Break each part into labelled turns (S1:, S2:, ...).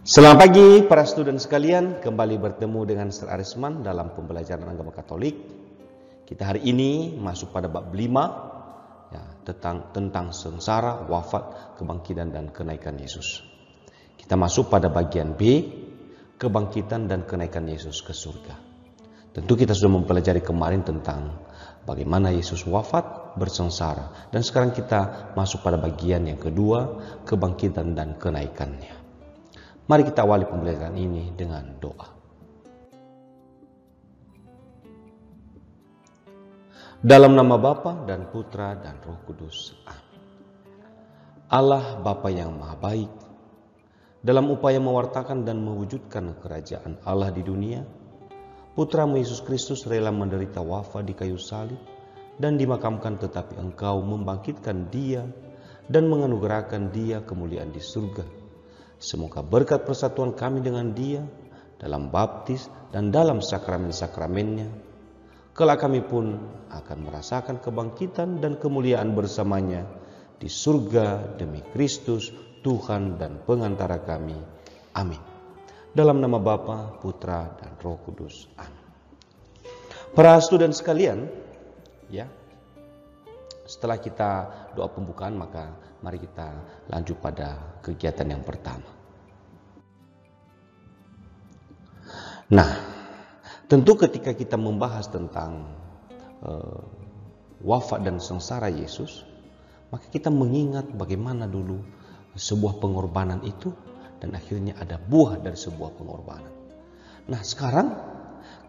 S1: Selamat pagi para student sekalian, kembali bertemu dengan Sir Arisman dalam pembelajaran agama Katolik. Kita hari ini masuk pada bab 5 ya, tentang sengsara, wafat, kebangkitan dan kenaikan Yesus. Kita masuk pada bagian B, kebangkitan dan kenaikan Yesus ke surga. Tentu kita sudah mempelajari kemarin tentang bagaimana Yesus wafat, bersengsara, dan sekarang kita masuk pada bagian yang kedua, kebangkitan dan kenaikannya. Mari kita awali pembelajaran ini dengan doa. Dalam nama Bapa dan Putra dan Roh Kudus. Amin. Allah Bapa yang Maha Baik, dalam upaya mewartakan dan mewujudkan kerajaan Allah di dunia, Putramu Yesus Kristus rela menderita wafat di kayu salib dan dimakamkan, tetapi Engkau membangkitkan Dia dan menganugerahkan Dia kemuliaan di surga. Semoga berkat persatuan kami dengan Dia dalam baptis dan dalam sakramen-sakramennya, kelak kami pun akan merasakan kebangkitan dan kemuliaan bersamanya di surga demi Kristus, Tuhan dan pengantara kami. Amin. Dalam nama Bapa, Putra dan Roh Kudus. Amin. Para student sekalian, ya, setelah kita doa pembukaan, maka mari kita lanjut pada kegiatan yang pertama. Nah, tentu ketika kita membahas tentang wafat dan sengsara Yesus, maka kita mengingat bagaimana dulu sebuah pengorbanan itu dan akhirnya ada buah dari sebuah pengorbanan. Nah, sekarang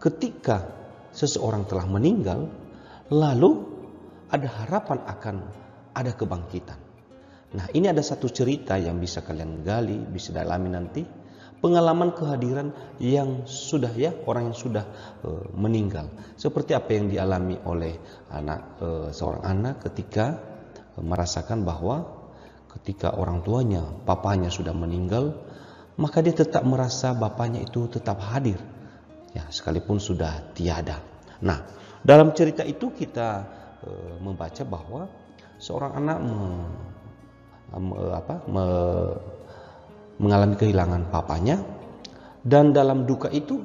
S1: ketika seseorang telah meninggal, lalu ada harapan akan ada kebangkitan. Nah, ini ada satu cerita yang bisa kalian gali, bisa dalami nanti. Pengalaman kehadiran yang sudah orang yang sudah meninggal. Seperti apa yang dialami oleh seorang anak ketika merasakan bahwa ketika orang tuanya, papanya sudah meninggal, maka dia tetap merasa bapaknya itu tetap hadir. Ya, sekalipun sudah tiada. Nah, dalam cerita itu kita membaca bahwa seorang anak mengalami kehilangan papanya, dan dalam duka itu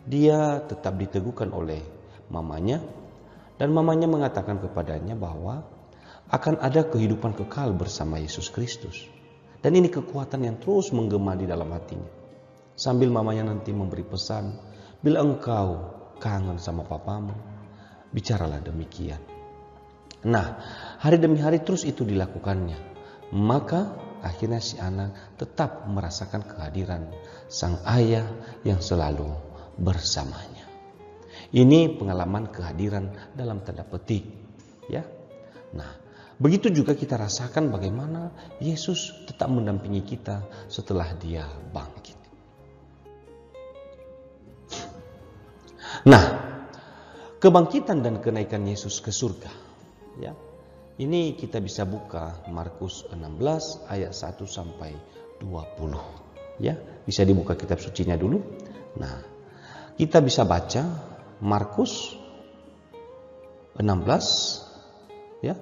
S1: dia tetap diteguhkan oleh mamanya, dan mamanya mengatakan kepadanya bahwa akan ada kehidupan kekal bersama Yesus Kristus. Dan ini kekuatan yang terus menggema di dalam hatinya, sambil mamanya nanti memberi pesan, bila engkau kangen sama papamu, bicaralah demikian. Nah, hari demi hari terus itu dilakukannya. Maka akhirnya si anak tetap merasakan kehadiran sang ayah yang selalu bersamanya. Ini pengalaman kehadiran dalam tanda petik, ya. Nah, begitu juga kita rasakan bagaimana Yesus tetap mendampingi kita setelah Dia bangkit. Nah, kebangkitan dan kenaikan Yesus ke surga, ya. Ini kita bisa buka Markus 16 ayat 1 sampai 20. Ya, bisa dibuka kitab sucinya dulu. Nah, kita bisa baca Markus 16 ya.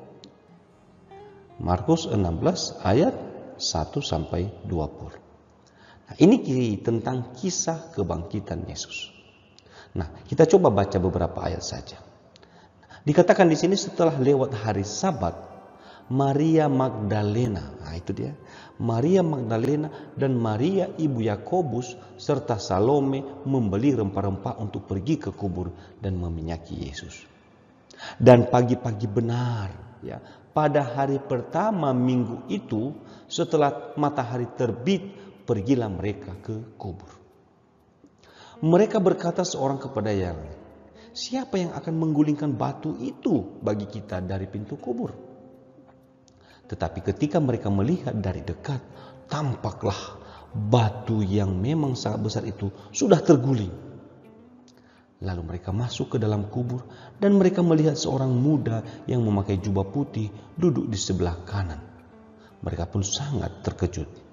S1: Markus 16 ayat 1 sampai 20. Nah, ini tentang kisah kebangkitan Yesus. Nah, kita coba baca beberapa ayat saja. Dikatakan di sini setelah lewat hari Sabat, Maria Magdalena, nah itu dia, Maria Magdalena dan Maria ibu Yakobus serta Salome membeli rempah-rempah untuk pergi ke kubur dan meminyaki Yesus. Dan pagi-pagi benar, ya, pada hari pertama minggu itu, setelah matahari terbit, pergilah mereka ke kubur. Mereka berkata seorang kepada yang lain, siapa yang akan menggulingkan batu itu bagi kita dari pintu kubur? Tetapi ketika mereka melihat dari dekat, tampaklah batu yang memang sangat besar itu sudah terguling. Lalu mereka masuk ke dalam kubur dan mereka melihat seorang muda yang memakai jubah putih duduk di sebelah kanan. Mereka pun sangat terkejut.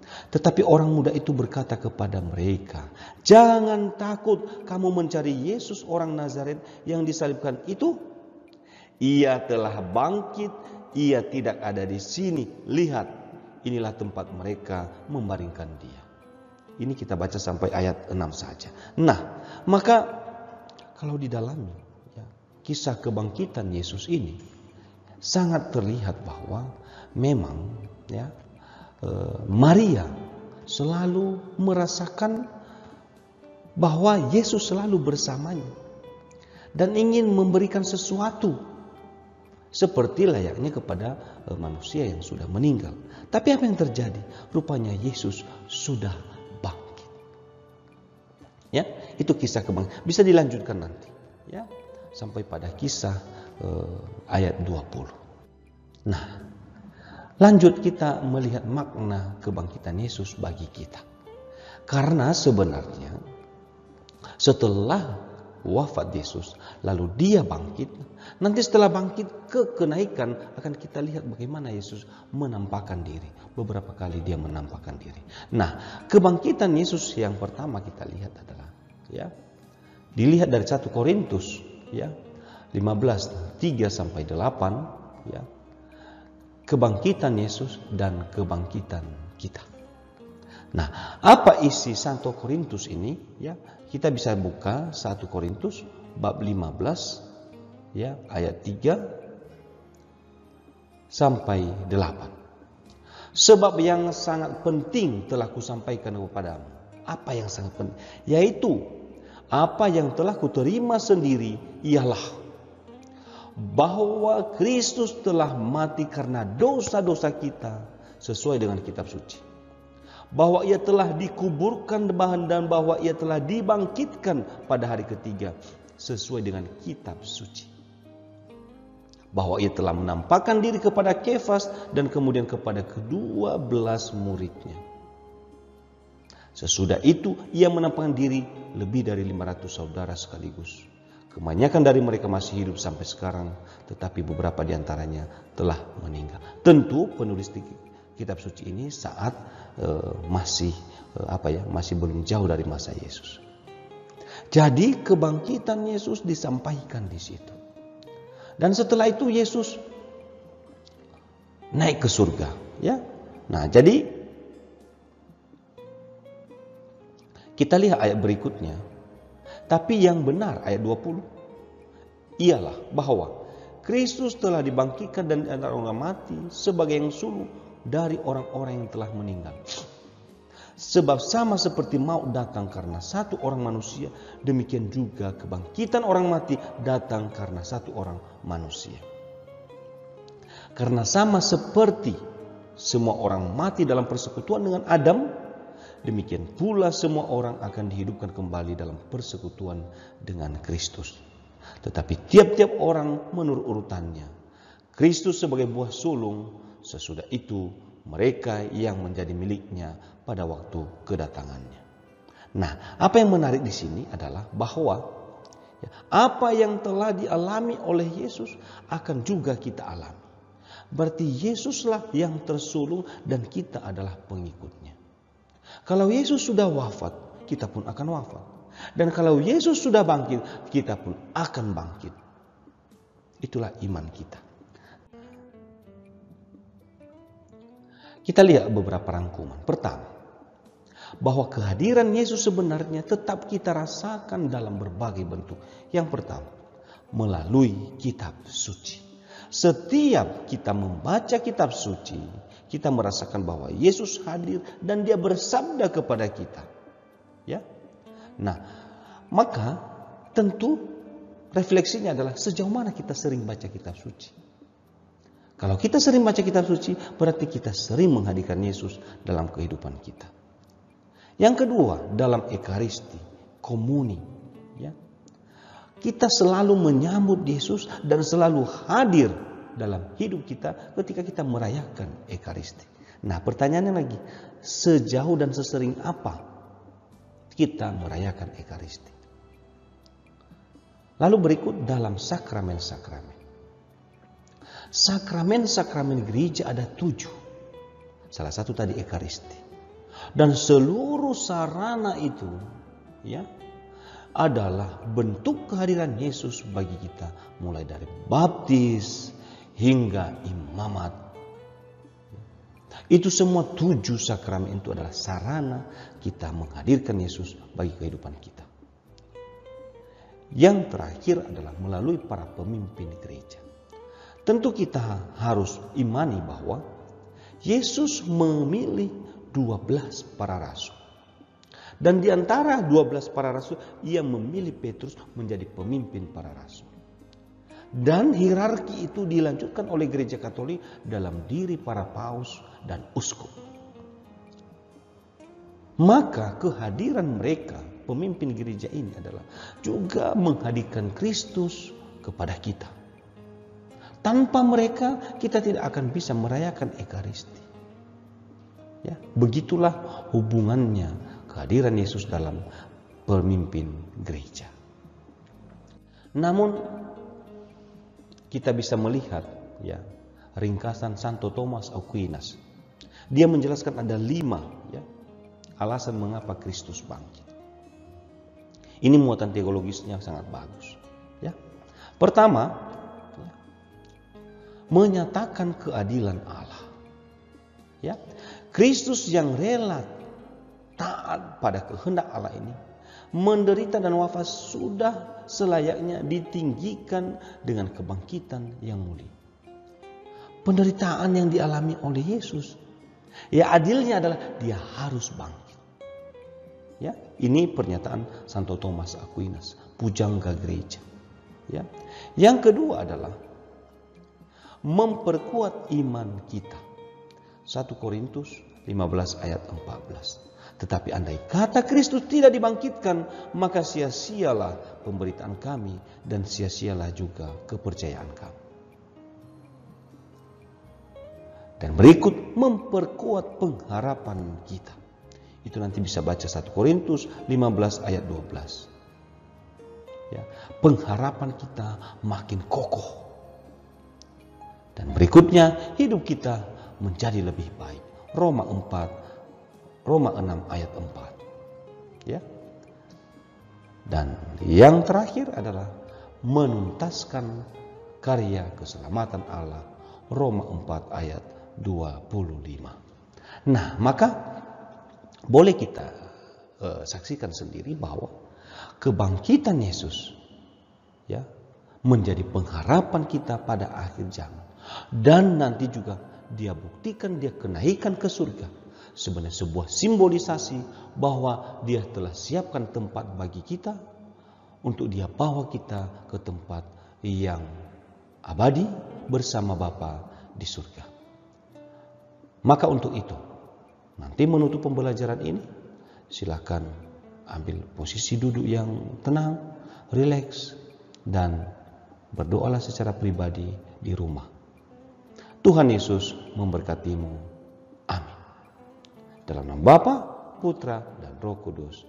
S1: Tetapi orang muda itu berkata kepada mereka, jangan takut, kamu mencari Yesus orang Nazaret yang disalibkan itu. Ia telah bangkit, ia tidak ada di sini. Lihat, inilah tempat mereka membaringkan Dia. Ini kita baca sampai ayat 6 saja. Nah, maka kalau didalami ya, kisah kebangkitan Yesus ini sangat terlihat bahwa memang ya, Maria selalu merasakan bahwa Yesus selalu bersamanya dan ingin memberikan sesuatu seperti layaknya kepada manusia yang sudah meninggal. Tapi apa yang terjadi? Rupanya Yesus sudah bangkit. Ya, itu kisah kebangkitan. Bisa dilanjutkan nanti, ya, sampai pada kisah ayat 20. Nah, lanjut kita melihat makna kebangkitan Yesus bagi kita. Karena sebenarnya setelah wafat Yesus, lalu dia bangkit. Nanti setelah bangkit ke kenaikan akan kita lihat bagaimana Yesus menampakkan diri. Beberapa kali dia menampakkan diri. Nah, kebangkitan Yesus yang pertama kita lihat adalah ya, dilihat dari 1 Korintus ya 15 3 sampai 8 ya. Kebangkitan Yesus dan kebangkitan kita. Nah, apa isi 1 Korintus ini? Ya, kita bisa buka 1 Korintus bab 15 ya, ayat 3 sampai 8. Sebab yang sangat penting telah kusampaikan kepadamu. Apa yang sangat penting? Yaitu apa yang telah kuterima sendiri ialah bahwa Kristus telah mati karena dosa-dosa kita sesuai dengan kitab suci. Bahwa ia telah dikuburkan dan bahwa ia telah dibangkitkan pada hari ketiga sesuai dengan kitab suci. Bahwa ia telah menampakkan diri kepada Kefas dan kemudian kepada ke-12 muridnya. Sesudah itu ia menampakkan diri lebih dari 500 saudara sekaligus. Kebanyakan dari mereka masih hidup sampai sekarang, tetapi beberapa di antaranya telah meninggal. Tentu penulis kitab suci ini saat masih belum jauh dari masa Yesus. Jadi kebangkitan Yesus disampaikan di situ. Dan setelah itu Yesus naik ke surga, ya. Nah, jadi kita lihat ayat berikutnya. Tapi yang benar ayat 20 ialah bahwa Kristus telah dibangkitkan dan antara orang mati sebagai yang sulung dari orang-orang yang telah meninggal. Sebab sama seperti maut datang karena satu orang manusia, demikian juga kebangkitan orang mati datang karena satu orang manusia. Karena sama seperti semua orang mati dalam persekutuan dengan Adam, demikian pula semua orang akan dihidupkan kembali dalam persekutuan dengan Kristus. Tetapi tiap-tiap orang menurut urutannya. Kristus sebagai buah sulung, sesudah itu mereka yang menjadi miliknya pada waktu kedatangannya. Nah, apa yang menarik di sini adalah bahwa apa yang telah dialami oleh Yesus akan juga kita alami. Berarti Yesuslah yang tersulung dan kita adalah pengikutnya. Kalau Yesus sudah wafat, kita pun akan wafat. Dan kalau Yesus sudah bangkit, kita pun akan bangkit. Itulah iman kita. Kita lihat beberapa rangkuman. Pertama, bahwa kehadiran Yesus sebenarnya tetap kita rasakan dalam berbagai bentuk. Yang pertama, melalui kitab suci. Setiap kita membaca kitab suci, kita merasakan bahwa Yesus hadir dan dia bersabda kepada kita. Ya. Nah, maka tentu refleksinya adalah sejauh mana kita sering baca kitab suci. Kalau kita sering baca kitab suci, berarti kita sering menghadirkan Yesus dalam kehidupan kita. Yang kedua, dalam ekaristi, komuni, ya. Kita selalu menyambut Yesus dan selalu hadir dalam hidup kita ketika kita merayakan ekaristi. Nah, pertanyaannya lagi, sejauh dan sesering apa kita merayakan ekaristi? Lalu berikut dalam sakramen-sakramen. Sakramen-sakramen gereja ada 7. Salah satu tadi ekaristi. Dan seluruh sarana itu ya adalah bentuk kehadiran Yesus bagi kita, mulai dari baptis hingga imamat. Itu semua 7 sakramen itu adalah sarana kita menghadirkan Yesus bagi kehidupan kita. Yang terakhir adalah melalui para pemimpin gereja. Tentu kita harus imani bahwa Yesus memilih 12 para rasul. Dan di antara 12 para rasul, ia memilih Petrus menjadi pemimpin para rasul. Dan hierarki itu dilanjutkan oleh gereja Katolik dalam diri para paus dan uskup. Maka kehadiran mereka, pemimpin gereja ini adalah juga menghadirkan Kristus kepada kita. Tanpa mereka kita tidak akan bisa merayakan Ekaristi. Ya, begitulah hubungannya kehadiran Yesus dalam pemimpin gereja. Namun kita bisa melihat ya ringkasan Santo Thomas Aquinas. Dia menjelaskan ada 5 ya alasan mengapa Kristus bangkit. Ini muatan teologisnya sangat bagus. Ya. Pertama, ya, menyatakan keadilan Allah. Ya, Kristus yang rela taat pada kehendak Allah ini menderita dan wafat sudah selayaknya ditinggikan dengan kebangkitan yang mulia. Penderitaan yang dialami oleh Yesus, ya adilnya adalah dia harus bangkit. Ya, ini pernyataan Santo Thomas Aquinas, pujangga gereja. Ya. Yang kedua adalah memperkuat iman kita. 1 Korintus 15 ayat 14. Tetapi andai kata Kristus tidak dibangkitkan, maka sia-sialah pemberitaan kami dan sia-sialah juga kepercayaan kami. Dan berikut memperkuat pengharapan kita. Itu nanti bisa baca 1 Korintus 15 ayat 12. Ya, pengharapan kita makin kokoh. Dan berikutnya hidup kita menjadi lebih baik. Roma 6 ayat 4. Ya. Dan yang terakhir adalah menuntaskan karya keselamatan Allah. Roma 4 ayat 25. Nah, maka boleh kita saksikan sendiri bahwa kebangkitan Yesus ya menjadi pengharapan kita pada akhir zaman. Dan nanti juga dia buktikan dia kenaikan ke surga. Sebenarnya sebuah simbolisasi bahwa dia telah siapkan tempat bagi kita untuk dia bawa kita ke tempat yang abadi bersama Bapa di surga. Maka untuk itu, nanti menutup pembelajaran ini, silakan ambil posisi duduk yang tenang, rileks, dan berdoalah secara pribadi di rumah. Tuhan Yesus memberkatimu. Dalam nama Bapa, Putra, dan Roh Kudus.